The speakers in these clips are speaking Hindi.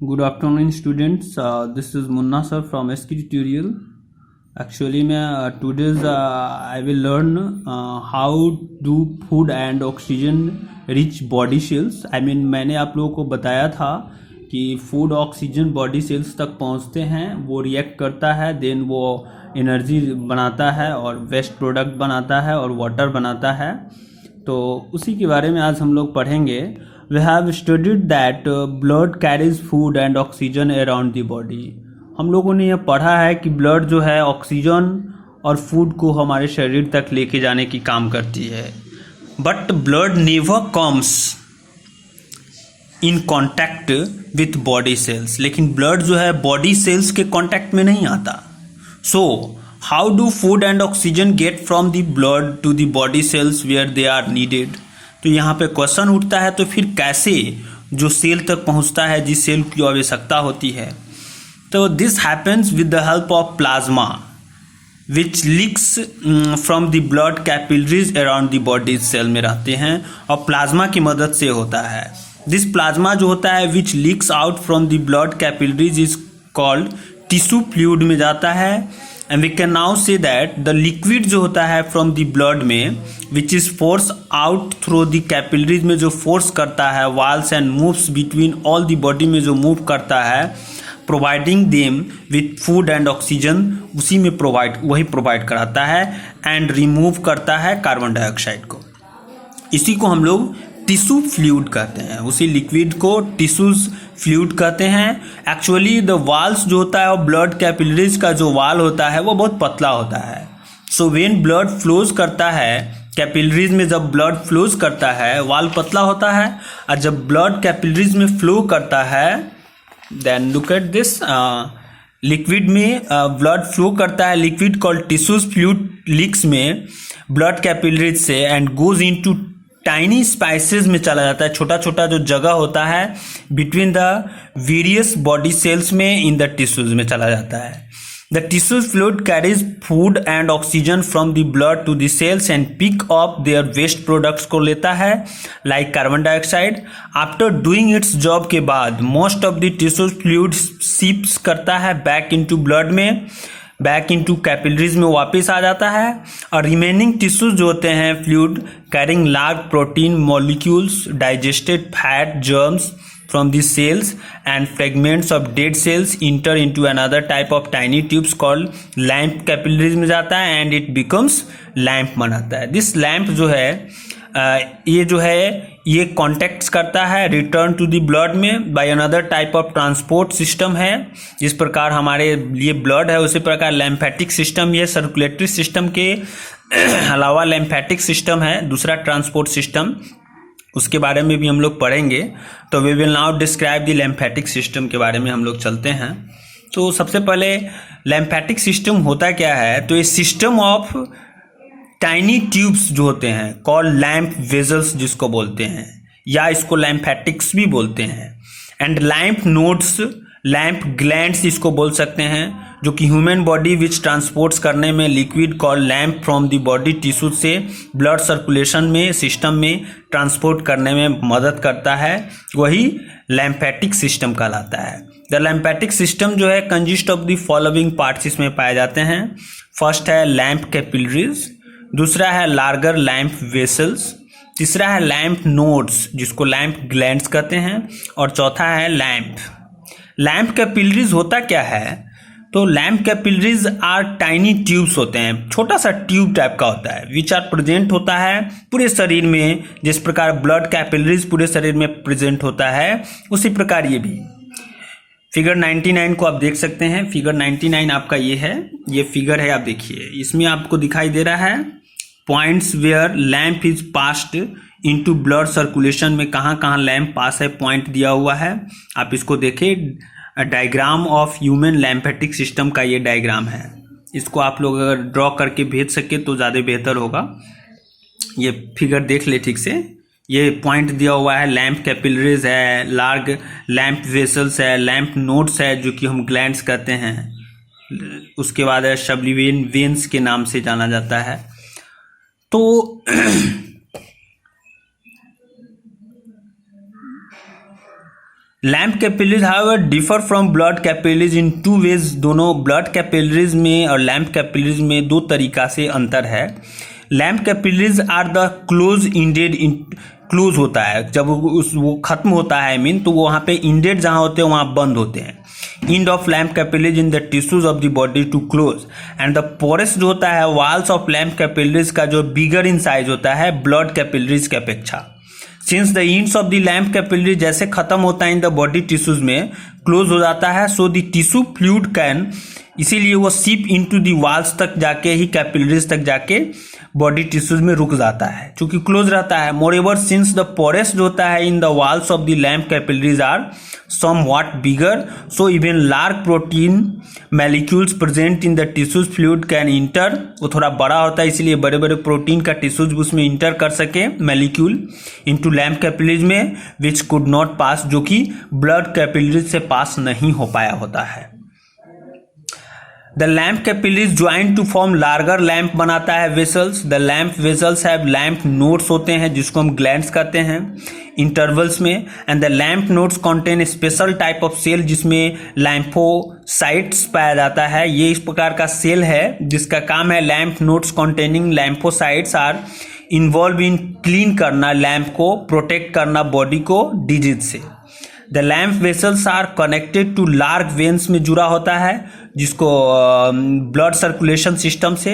Good afternoon, students. This is Munna sir from SK Tutorial. Actually, today's I will learn how do food and oxygen reach body cells. मैंने आप लोगों को बताया था कि फूड ऑक्सीजन बॉडी सेल्स तक पहुंचते हैं, वो रिएक्ट करता है, देन वो एनर्जी बनाता है और वेस्ट प्रोडक्ट बनाता है और वाटर बनाता है। तो उसी के बारे में आज हम लोग पढ़ेंगे। We have studied that blood carries food and oxygen around the body. हम लोगों ने यह पढ़ा है कि ब्लड जो है ऑक्सीजन और फूड को हमारे शरीर तक लेके जाने की काम करती है, but blood never comes in contact with body cells. लेकिन ब्लड जो है बॉडी सेल्स के कॉन्टैक्ट में नहीं आता। So how do food and oxygen get from the blood to the body cells where they are needed. तो यहाँ पे क्वेश्चन उठता है, तो फिर कैसे जो सेल तक पहुँचता है जिस सेल की आवश्यकता होती है। तो this happens with the help of plasma which leaks from the blood capillaries around the body cell में रहते हैं और प्लाज्मा की मदद से होता है। दिस प्लाज्मा जो होता है which leaks out from the blood capillaries is called tissue fluid में जाता है। And we can now say that the liquid जो होता है फ्रॉम द ब्लड में which is force out through the capillaries में जो फोर्स करता है walls and moves between all the body में जो मूव करता है, providing them with food and oxygen, उसी में वही प्रोवाइड कराता है एंड रिमूव करता है कार्बन डाइऑक्साइड को। इसी को हम लोग टिश्यू फ्लूइड कहते हैं, उसी लिक्विड को टिश्यूज फ्लूइड कहते हैं। एक्चुअली द वाल्स जो होता है और ब्लड कैपिलरीज का जो वाल होता है वो बहुत पतला होता है। सो व्हेन ब्लड फ्लोज करता है कैपिलरीज में, जब ब्लड फ्लोज करता है वाल पतला होता है, और जब ब्लड कैपिलरीज में फ्लो करता है then look at this liquid में ब्लड फ्लो करता है, liquid called tissues fluid leaks में ब्लड कैपिलरीज से and goes into tiny spaces में चला जाता है। छोटा छोटा जो जगह होता है between the various body cells में इन द टिश्यूज में चला जाता है। The tissues fluid carries food and oxygen from the blood to the cells and pick up their waste products को लेता है like carbon dioxide. After doing its job के बाद most of the tissues fluid seeps करता है बैक इनटू ब्लड में, बैक इनटू कैपिलरीज में वापस आ जाता है। और रिमेनिंग टिश्यूज जो होते हैं fluid carrying large protein molecules, digested fat germs from the cells and fragments of dead cells enter into another type of tiny tubes called lymph capillaries में जाता है एंड इट बिकम्स लैम्प बनाता है। दिस लैम्प जो है ये कॉन्टैक्ट्स करता है रिटर्न टू द ब्लड में by another type of transport system है। जिस प्रकार हमारे लिए ब्लड है उसी प्रकार लैम्फेटिक सिस्टम, ये सर्कुलेटरी सिस्टम के अलावा लैम्फेटिक सिस्टम है दूसरा ट्रांसपोर्ट सिस्टम, उसके बारे में भी हम लोग पढ़ेंगे। तो we will now describe the lymphatic system के बारे में हम लोग चलते हैं। तो सबसे पहले लैम्फेटिक सिस्टम होता क्या है, तो ये सिस्टम ऑफ टाइनी ट्यूब्स जो होते हैं कॉल्ड लैम्प वेजल्स जिसको बोलते हैं, या इसको लैम्फेटिक्स भी बोलते हैं, and lamp nodes, lamp glands इसको बोल सकते हैं, जो कि ह्यूमन बॉडी विच ट्रांसपोर्ट्स करने में liquid called lamp from the body tissue से ब्लड सर्कुलेशन में सिस्टम में ट्रांसपोर्ट करने में मदद करता है, वही लैम्फेटिक सिस्टम कहलाता है। द लैम्फेटिक सिस्टम जो है consist of the following parts इसमें पाए जाते हैं। फर्स्ट है लैम्प कैपिलरीज, दूसरा है लार्गर लैम्प वेसल्स, तीसरा है लैम्प नोड्स जिसको लैम्प ग्लैंड्स कहते हैं, और चौथा है लैम्प। लैम्प कैपिलरीज होता क्या है, तो lymph capillaries are tiny tubes होते हैं, छोटा सा ट्यूब टाइप का होता है विच आर प्रेजेंट होता है पूरे शरीर में। जिस प्रकार ब्लड कैपिलरीज पूरे शरीर में प्रेजेंट होता है उसी प्रकार ये भी। फिगर 99 को आप देख सकते हैं। फिगर 99 आपका ये फिगर है, आप देखिए इसमें आपको दिखाई दे रहा है points where lymph is passed into blood circulation में कहाँ कहाँ लैम्प पास है, पॉइंट दिया हुआ है। आप इसको देखिए, डायग्राम ऑफ ह्यूमन लैम्फेटिक सिस्टम का ये डायग्राम है। इसको आप लोग अगर ड्रॉ करके भेज सके तो ज़्यादा बेहतर होगा। ये फिगर देख ले ठीक से, ये पॉइंट दिया हुआ है, लैम्प कैपिलरीज है, लार्ग लैम्प वेसल्स है, लैम्प नोड्स है जो कि हम ग्लैंड्स कहते हैं, उसके बाद है सब्लिवेन वेन्स के नाम से जाना जाता है। तो lymph capillaries however differ from blood capillaries in two ways. दोनों ब्लड कैपिलरीज में और लैम्प कैपिलरीज में दो तरीका से अंतर है। Lymph capillaries are the close ended, close होता है जब वो खत्म होता है मीन, तो वो वहाँ पे इंडेड जहाँ होते हैं वहाँ बंद होते हैं। End of lymph capillaries in the tissues of the body to close and the pores जो होता है वॉल्स ऑफ लैम्प कैपिलरीज का जो बिगर इन साइज होता है ब्लड कैपिलरीज के अपेक्षा। Since the ends of the lamp capillary जैसे खत्म होता है इन द बॉडी टिश्यूज में क्लोज हो जाता है, so the tissue fluid can, इसीलिए वो सीप इनटू द वॉल्स तक जाके ही कैपिलरीज तक जाके बॉडी टिश्यूज में रुक जाता है क्योंकि क्लोज रहता है। मोरेओवर सिंस द पोरेस्ट जो होता है in the walls of the lymph capillaries are somewhat bigger, so even large protein molecules present in the tissues fluid can enter, वो थोड़ा बड़ा होता है इसलिए बड़े बड़े प्रोटीन का टिश्यूज उसमें इंटर कर सके molecule into लैम्प कैपिलरीज में which could not pass, जो कि ब्लड कैपिलरीज से पास नहीं हो पाया होता है। The lymph capillaries join to form larger lymph बनाता है vessels. The lymph vessels have lymph nodes होते हैं जिसको हम ग्लैंड्स कहते हैं इंटरवल्स में, and the lymph nodes contain special type of cell जिसमें लैम्फोसाइट्स पाया जाता है। ये इस प्रकार का सेल है जिसका काम है lymph nodes containing lymphocytes are involve in clean करना लैम्प को, प्रोटेक्ट करना बॉडी को डिजीज से। The lymph vessels are connected to large veins में जुड़ा होता है जिसको ब्लड सर्कुलेशन सिस्टम से,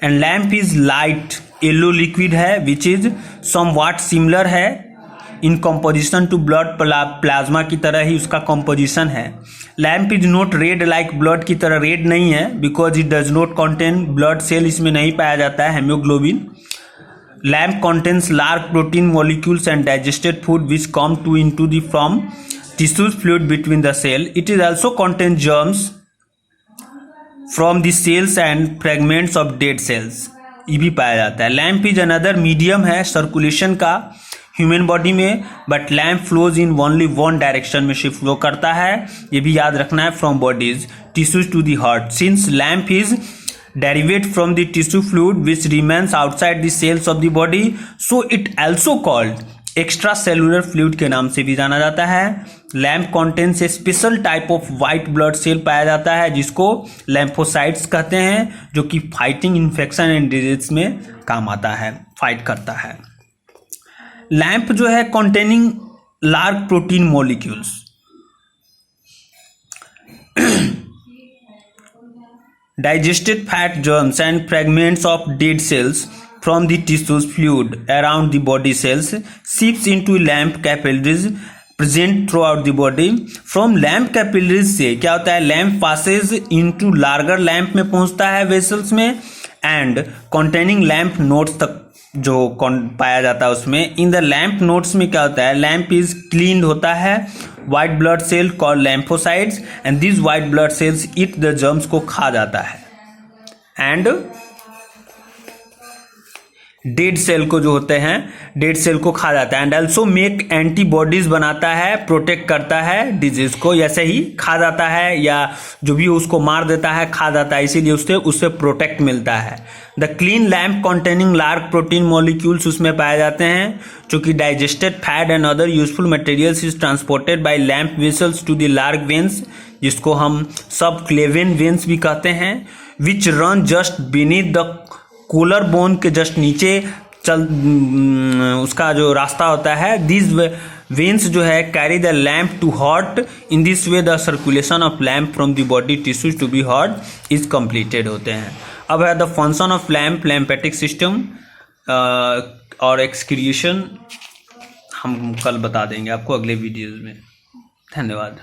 and lymph is light yellow liquid है विच इज समव्हाट सिमिलर है in composition to blood plasma की तरह ही उसका कंपोजिशन है। Lymph is not red like blood की तरह रेड नहीं है because it does not contain blood cell, इसमें नहीं पाया जाता है haemoglobin. Lymph contains large protein molecules and digested food which come to into the from tissues fluid between the cell. It is also contain germs from the cells and fragments of dead cells, ये भी पाया जाता है। लैम्प इज अनदर मीडियम है सर्कुलेशन का ह्यूमन बॉडी में, but lymph flows in only one direction में शिफ्ट फ्लो करता है, ये भी याद रखना है, from body's tissues to the heart. Since lymph is derived from the tissue fluid which remains outside the cells of the body, so it also called extracellular fluid के नाम से भी जाना जाता है। Lymph contains a special type of white blood cell पाया जाता है जिसको लैम्फोसाइट्स कहते हैं, जो कि फाइटिंग इन्फेक्शन एंड डिजीज में काम आता है, फाइट करता है। लैम्प जो है containing large protein molecules, digested fat germs and fragments of dead cells from the tissues fluid around the body cells seeps into lamp capillaries present throughout the body. From lamp capillaries से क्या होता है, lamp passes into larger lamp में पहुंचता है वेसल्स में and containing lamp nodes तक जो पाया जाता है उसमें। इन द लैम्प नोड्स में क्या होता है, लैम्प इज क्लीन्ड होता है white blood cell called lymphocytes and this white blood cells eat the germs को खा जाता है एंड डेड सेल को जो होते हैं डेड सेल को खा जाता है एंड ऑल्सो मेक एंटीबॉडीज बनाता है, प्रोटेक्ट करता है डिजीज को, ऐसे ही खा जाता है या जो भी उसको मार देता है खा जाता है, इसीलिए उससे प्रोटेक्ट मिलता है। The clean lymph containing large protein molecules उसमें पाए जाते हैं जो कि digested fat and other useful materials is transported by lymph vessels to the large veins, जिसको हम सब क्लेवेन वेन्स भी कहते हैं, which run just beneath the collar bone के जस्ट नीचे उसका जो रास्ता होता है। दिस वेन्स जो है carry the lymph to heart, in this way the circulation of lymph from the body tissues to be heart is completed होते हैं। अब है the function of lymph, lymphatic system और एक्सक्रीशन हम कल बता देंगे आपको अगले वीडियोज में। धन्यवाद।